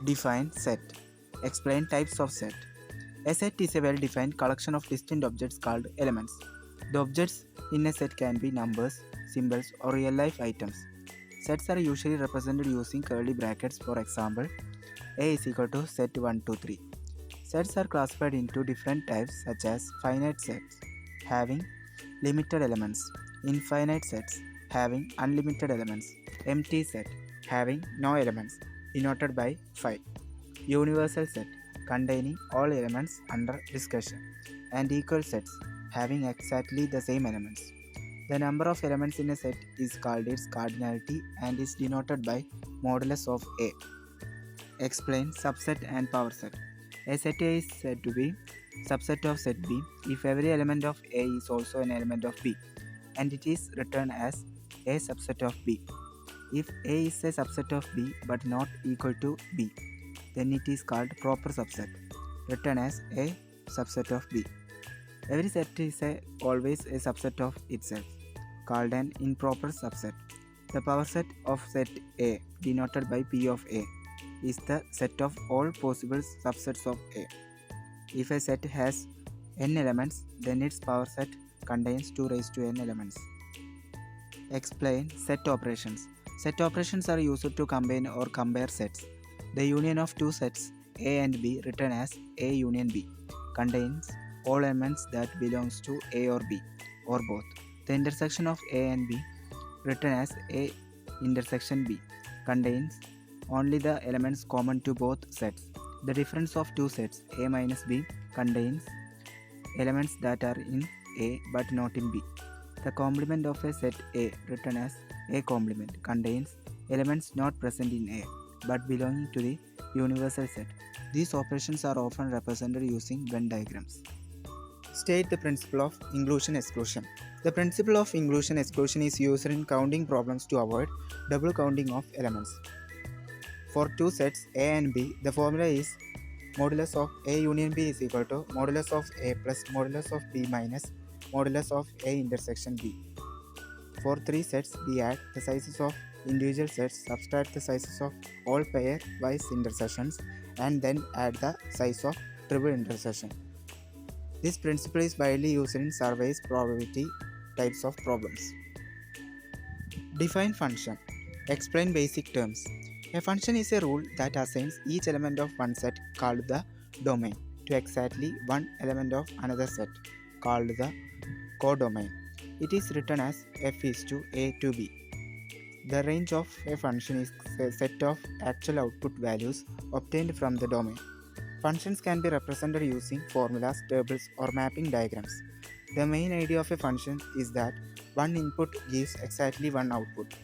Define set. Explain types of set. A set is a well-defined collection of distinct objects called elements. The objects in a set can be numbers, symbols, or real-life items. Sets are usually represented using curly brackets. For example, A is equal to set 1, 2, 3. Sets are classified into different types such as finite sets having limited elements, infinite sets having unlimited elements, empty set having no elements denoted by phi, universal set containing all elements under discussion, and equal sets having exactly the same elements. The number of elements in a set is called its cardinality and is denoted by modulus of A. Explain subset and power set. A set A is said to be subset of set B if every element of A is also an element of B, and it is written as A subset of B. If A is a subset of B but not equal to B, then it is called proper subset, written as A subset of B. Every set is always a subset of itself, called an improper subset. The power set of set A, denoted by P of A, is the set of all possible subsets of A. If a set has n elements, then its power set contains 2 raised to n elements. Explain set operations. Set operations are used to combine or compare sets. The union of two sets A and B, written as A union B, contains all elements that belongs to A or B, or both. The intersection of A and B, written as A intersection B, contains only the elements common to both sets. The difference of two sets A minus B contains elements that are in A but not in B. The complement of a set A, written as A complement, contains elements not present in A but belonging to the universal set. These operations are often represented using Venn diagrams. State the principle of inclusion-exclusion. The principle of inclusion-exclusion is used in counting problems to avoid double counting of elements. For two sets A and B, the formula is modulus of A union B is equal to modulus of A plus modulus of B minus modulus of A intersection B. For three sets, we add the sizes of individual sets, subtract the sizes of all pair-wise intersections, and then add the size of triple intersection. This principle is widely used in surveys probability types of problems. Define function. Explain basic terms. A function is a rule that assigns each element of one set called the domain to exactly one element of another set called the codomain. It is written as f is to a to b. The range of a function is a set of actual output values obtained from the domain. Functions can be represented using formulas, tables, or mapping diagrams. The main idea of a function is that one input gives exactly one output.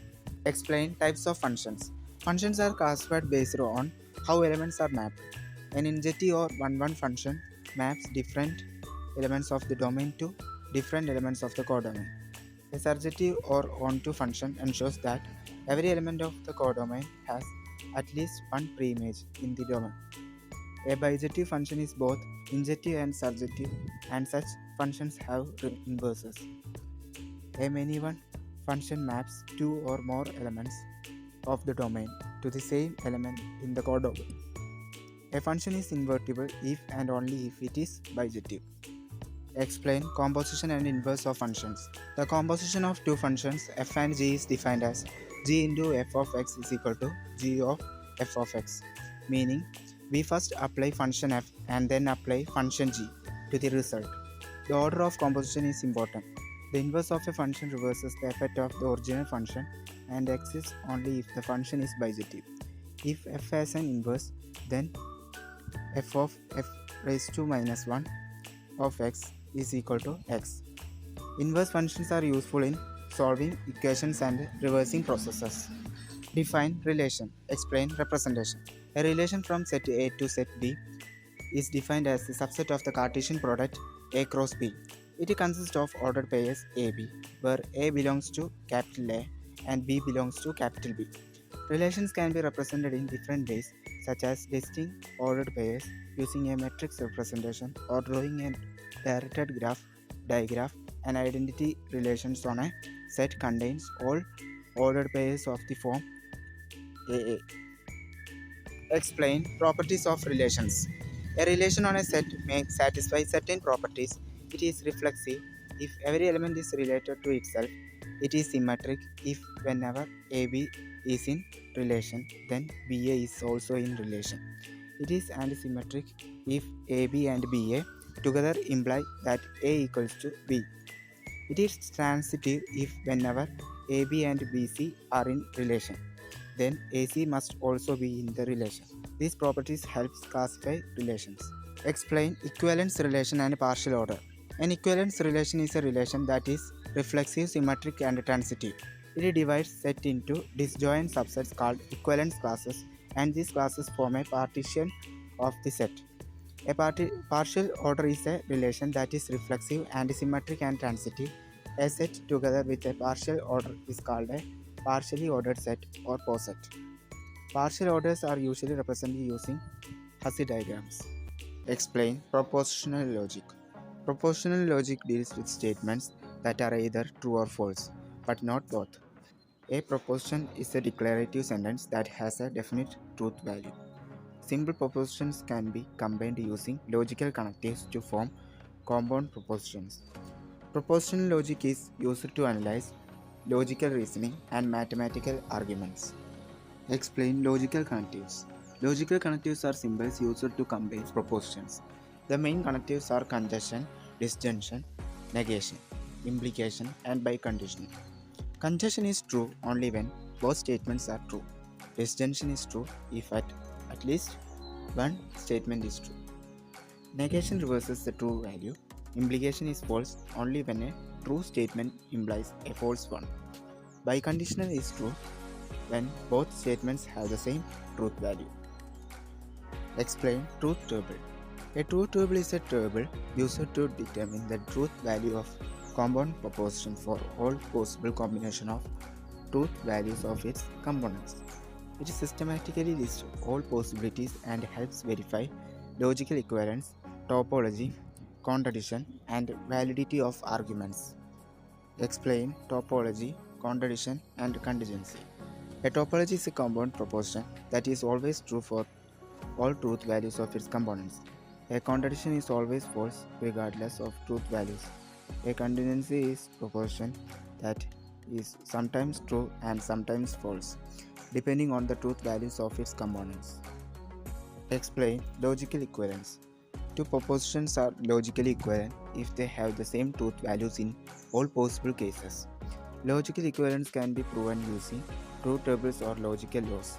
Explain types of functions. Functions are classified based on how elements are mapped. An injective or one-one function maps different elements of the domain to different elements of the codomain. A surjective or onto function ensures that every element of the codomain has at least one preimage in the domain. A bijective function is both injective and surjective, and such functions have inverses. A many-one function maps two or more elements of the domain to the same element in the codomain. A function is invertible if and only if it is bijective. Explain composition and inverse of functions. The composition of two functions f and g is defined as g into f of x is equal to g of f of x, meaning we first apply function f and then apply function g to the result. The order of composition is important. The inverse of a function reverses the effect of the original function and exists only if the function is bijective. If f has an inverse, then f of f raised to minus 1 of x is equal to x. Inverse functions are useful in solving equations and reversing processes. Define relation. Explain representation. A relation from set A to set B is defined as the subset of the Cartesian product A cross B. It consists of ordered pairs AB, where A belongs to capital A and B belongs to capital B. Relations can be represented in different ways, such as listing ordered pairs using a matrix representation or drawing a directed graph, digraph. An identity relations on a set contains all ordered pairs of the form AA. Explain properties of relations. A relation on a set may satisfy certain properties. It is reflexive if every element is related to itself. It is symmetric if whenever AB is in relation, then BA is also in relation. It is antisymmetric if AB and BA together imply that A equals to B. It is transitive if whenever AB and BC are in relation, then AC must also be in the relation. These properties help classify relations. Explain equivalence relation and partial order. An equivalence relation is a relation that is reflexive, symmetric, and transitive. It divides set into disjoint subsets called equivalence classes, and these classes form a partition of the set. A partial order is a relation that is reflexive, antisymmetric, and transitive. A set together with a partial order is called a partially ordered set or poset. Partial orders are usually represented using Hussey diagrams. Explain propositional logic. Propositional logic deals with statements that are either true or false, but not both. A proposition is a declarative sentence that has a definite truth value. Simple propositions can be combined using logical connectives to form compound propositions. Propositional logic is used to analyze logical reasoning and mathematical arguments. Explain logical connectives. Logical connectives are symbols used to combine propositions. The main connectives are conjunction, disjunction, negation, implication, and biconditional. Conjunction is true only when both statements are true. Disjunction is true if at least one statement is true. Negation reverses the true value. Implication is false only when a true statement implies a false one. Biconditional is true when both statements have the same truth value. Explain truth table. A truth table is a table used to determine the truth value of compound proposition for all possible combination of truth values of its components. It systematically lists all possibilities and helps verify logical equivalence, topology, contradiction, and validity of arguments. Explain topology, contradiction, and contingency. A topology is a compound proposition that is always true for all truth values of its components. A contradiction is always false regardless of truth values. A contingency is a proposition that is sometimes true and sometimes false, depending on the truth values of its components. Explain logical equivalence. Two propositions are logically equivalent if they have the same truth values in all possible cases. Logical equivalence can be proven using truth tables or logical laws.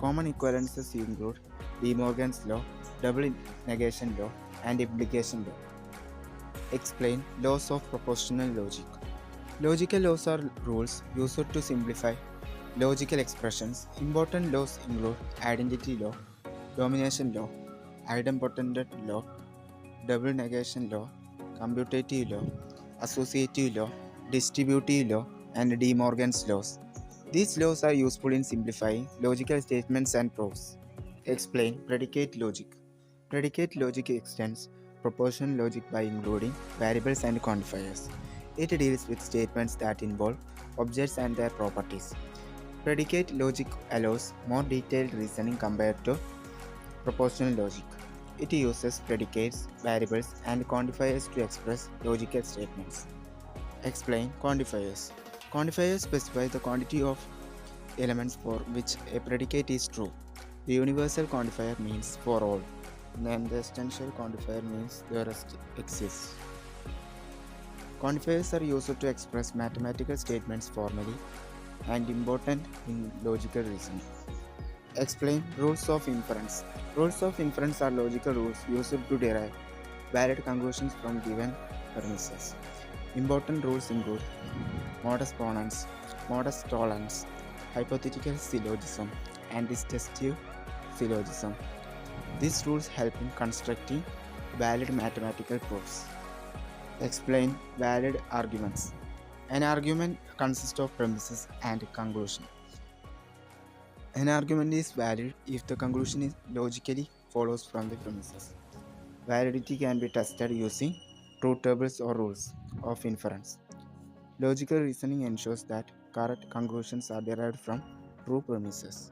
Common equivalences include De Morgan's law, double negation law, and implication law. Explain laws of propositional logic. Logical laws are rules used to simplify logical expressions. Important laws include identity law, domination law, idempotent law, double negation law, commutative law, associative law, distributive law, and De Morgan's laws. These laws are useful in simplifying logical statements and proofs. Explain predicate logic. Predicate logic extends propositional logic by including variables and quantifiers. It deals with statements that involve objects and their properties. Predicate logic allows more detailed reasoning compared to propositional logic. It uses predicates, variables, and quantifiers to express logical statements. Explain quantifiers. Quantifiers specify the quantity of elements for which a predicate is true. The universal quantifier means for all, and the essential quantifier means the rest exists. Quantifiers are used to express mathematical statements formally and important in logical reasoning. Explain rules of inference. Rules of inference are logical rules used to derive valid conclusions from given premises. Important rules include modus ponens, modus tollens, hypothetical syllogism, and distinctive syllogism. These rules help in constructing valid mathematical proofs. Explain valid arguments. An argument consists of premises and conclusion. An argument is valid if the conclusion logically follows from the premises. Validity can be tested using truth tables or rules of inference. Logical reasoning ensures that correct conclusions are derived from true premises.